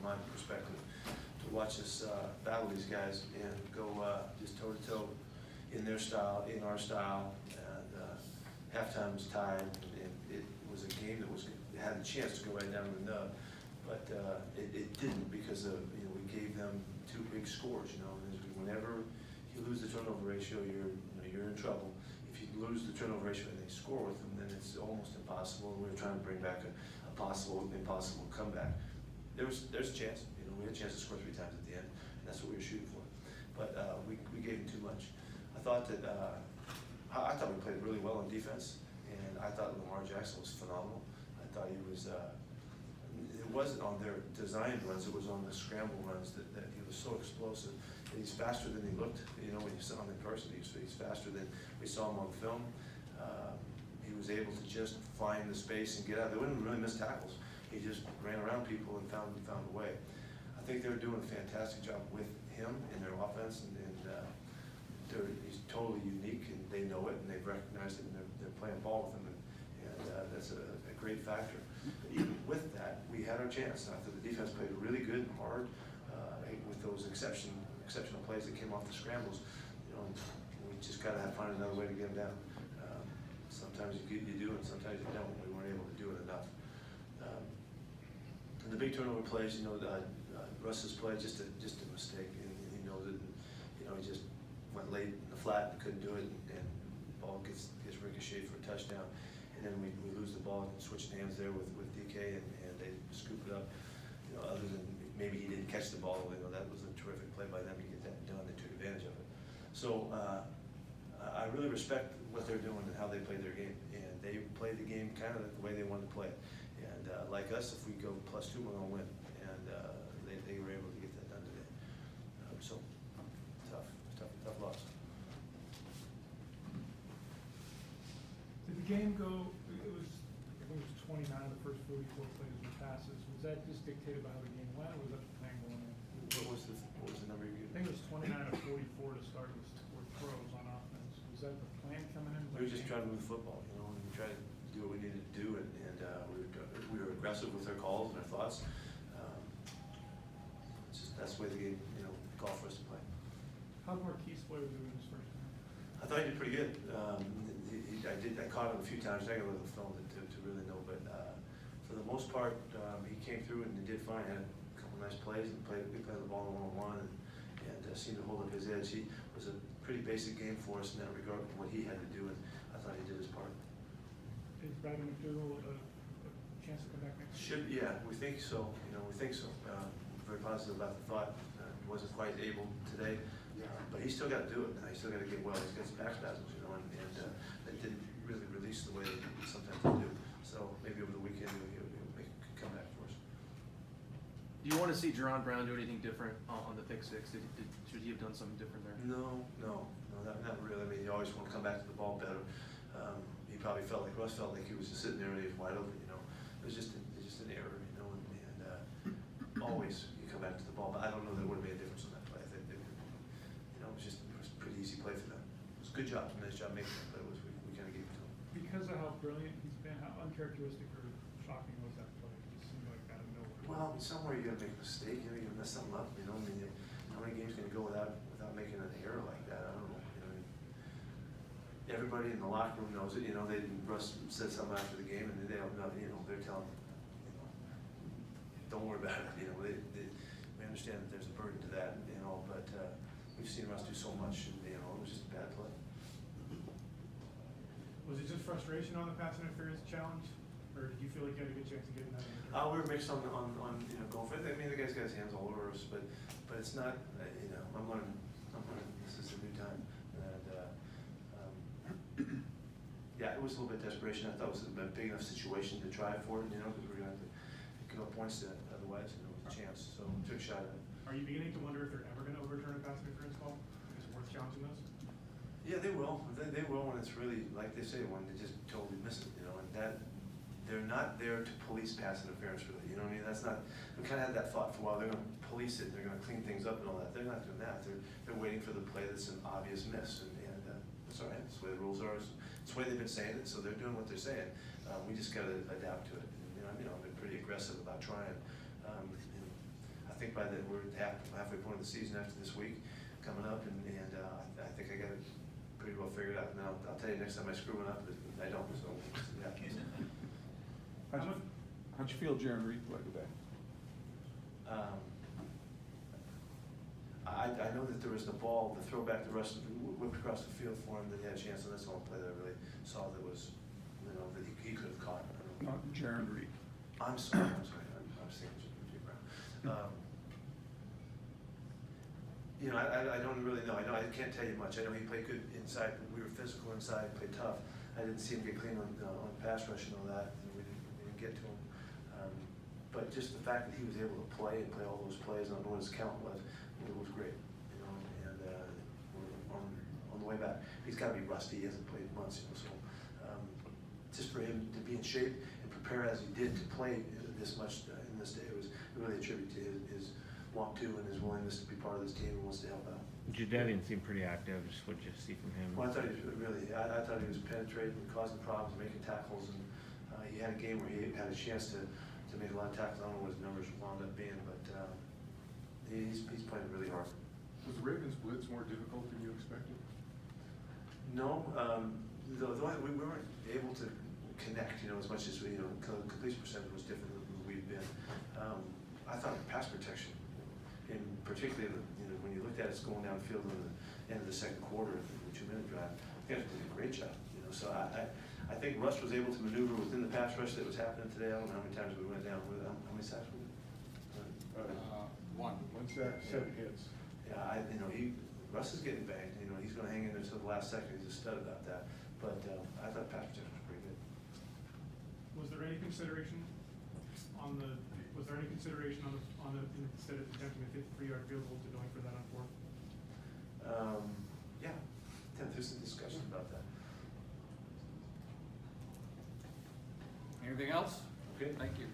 my perspective, to watch us battle these guys and go just toe to toe in their style, in our style. And halftime was tied, and it was a game that had a chance to go right down to the nub, but it didn't because of we gave them 2 big scores. And whenever you lose the turnover ratio, you're in trouble. If you lose the turnover ratio and they score with them, then it's almost impossible. And we were trying to bring back a possible impossible comeback. There's a chance. We had a chance to score 3 times at the end, and that's what we were shooting for. But we gave them too much. I thought we played really well on defense, and I thought Lamar Jackson was phenomenal. I thought he was. It wasn't on their designed runs; it was on the scramble runs that he was so explosive. And he's faster than he looked. When you saw him in person, he's faster than we saw him on film. He was able to just find the space and get out. They wouldn't really miss tackles. He just ran around people and found a way. I think they're doing a fantastic job with him in their offense, and he's totally unique, and they know it, and they've recognized it, and they're playing ball with him, and that's a great factor. But even with that, we had our chance. I thought the defense played really good and hard with those exceptional plays that came off the scrambles. And we just got to find another way to get them down. Sometimes you do, and sometimes you don't. We weren't able to do it enough. And the big turnover plays, Russ's play just a mistake, and he knows it. And, he just went late in the flat and couldn't do it, and the ball gets ricocheted for a touchdown. And then we lose the ball and switch hands there with DK, and they scoop it up. Other than maybe he didn't catch the ball, that was a terrific play by them to get that done. They took advantage of it. So I really respect what they're doing and how they play their game, and they played the game kind of the way they wanted to play it. And like us, if we go +2, we're going to win. And they were able to get that done today. So tough loss. Did the game go? It was 29 of the first 44 plays were passes. Was that just dictated by how the game went, or was that the plan going in? What was the number you gave? I think it was 29 of 44 to start with throws on offense. Was that the plan coming in? We were just trying to move the football, and we tried to do what we needed to do, and we were aggressive with our calls and our thoughts. That's the way the game, called for us to play. How did Marquise play with you in his first game? I thought he did pretty good. I caught him a few times. I got a little film to really know, but for the most part, he came through and he did fine. Had a couple nice plays and played the ball one-on-one and seemed to hold up his edge. He was a pretty basic game for us in that regard, what he had to do, and I thought he did his part. Is Brad McDougall a chance to come back next year? Yeah, we think so. We think so. Very positive about the thought. He wasn't quite able today, but he's still got to do it. He's still got to get well. He's got some back spasms, and that didn't really release the way sometimes they do. So maybe over the weekend he'll make a comeback for us. Do you want to see Jerron Brown do anything different on the pick six? Should he have done something different there? No, not really. I mean, you always want to come back to the ball better. He probably Russ felt like he was just sitting there and he was wide open. It was just an error, and always you come back to the ball. But I don't know that it would have made a difference on that play. I think it was a pretty easy play for them. It was a good job, nice job making it, but we kind of gave it to him. Because of how brilliant he's been, how uncharacteristic or shocking was that play? It just seemed like out of nowhere. Well, somewhere you got to make a mistake. You're going to mess something up. How many games can you go without making an error like that? I don't know. Everybody in the locker room knows it. Russ said something after the game, and they don't know. They're telling him, don't worry about it. We understand that there's a burden to that, but we've seen Russ do so much, and it was just a bad play. Was it just frustration on the pass interference challenge, or did you feel like you had a good chance of getting that? We were mixed on going for it. I mean, the guy's got his hands all over us, but it's not. I'm learning. This is a new time, and yeah, it was a little bit of desperation. I thought it was a big enough situation to try for it, because we're going to have to give up points to it otherwise, and there was a chance. So we took a shot at it. Are you beginning to wonder if they're ever going to overturn a pass interference call? Is it worth challenging those? Yeah, they will. They will when it's really, like they say, when they just totally miss it, and that they're not there to police pass interference, really. You know what I mean? That's not. We kind of had that thought for a while. They're going to police it. They're going to clean things up and all that. They're not doing that. They're waiting for the play that's an obvious miss, and that's all right. That's the way the rules are. It's the way they've been saying it, so they're doing what they're saying. We just got to adapt to it. I've been pretty aggressive about trying. think by then, we're halfway point of the season after this week coming up, and I think I got it pretty well figured out. Now, I'll tell you next time I screw one up, but I don't, so, yeah. How'd you feel Jaron Reed played today? I know that there was the ball, the throwback to Russ whipped across the field for him, that he had a chance, and that's the only play that I really saw that was, that he could have caught. Not Jaron Reed. I'm sorry, I was thinking Jim Brown. I don't really know. I can't tell you much. I know he played good inside. We were physical inside, played tough. I didn't see him get clean on pass rush and all that, and we didn't get to him. But just the fact that he was able to play all those plays, and I don't know what his count was, it was great. And on the way back, he's got to be rusty. He hasn't played months, so just for him to be in shape and prepare as he did to play this much in this day, it was really a tribute to his want to and his willingness to be part of this team and wants to help out. Jadeveon seemed pretty active. Just what you see from him. Well, I thought he was I thought he was penetrating, causing problems, making tackles, and he had a game where he had a chance to make a lot of tackles. I don't know what his numbers wound up being, but he's playing really hard. Was the Ravens blitz more difficult than you expected? No, though we weren't able to connect, as much as completion percentage was different than we've been. I thought the pass protection, in particularly, when you looked at us going downfield in the end of the second quarter, the 2-minute drive, I think did a great job. So I think Russ was able to maneuver within the pass rush that was happening today. I don't know how many times we went down with how many sacks we did? One sack, 7 hits. Yeah, Russ is getting banged. He's going to hang in there until the last second. He's a stud about that. But I thought pass protection was pretty good. Was there any consideration on the instead of attempting a 53-yard field goal to going for that on 4th? Yeah, there's some discussion about that. Anything else? Okay. Thank you.